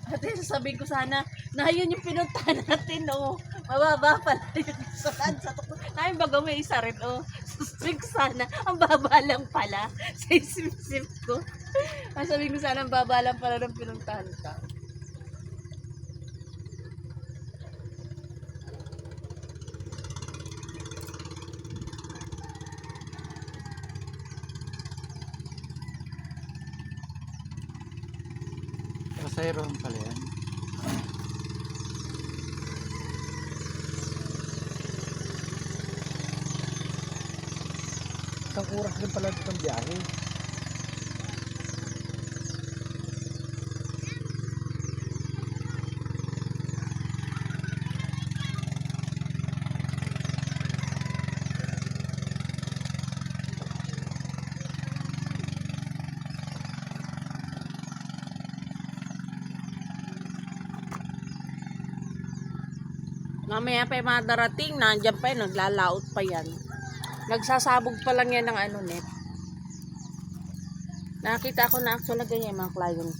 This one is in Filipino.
Ate, sasabihin ko sana na yun yung pinuntahan natin, oh. Mababa pala yun. Saan sa tuktok. Namin baga may isa rin, oh. Sasabihin ko sana, ang baba lang pala. Sa isip-isip ko. Sasabihin ko sana, ang baba lang pala ng pinuntahan ka. Pasayroon pala yan. Isang oras din pala itong biyahe. Mamaya pa yung mga darating, nandiyan pa yun, naglalaot pa yan. Nagsasabog pa lang yan ng ano net. Nakita ko na actually ganyan yung mga client.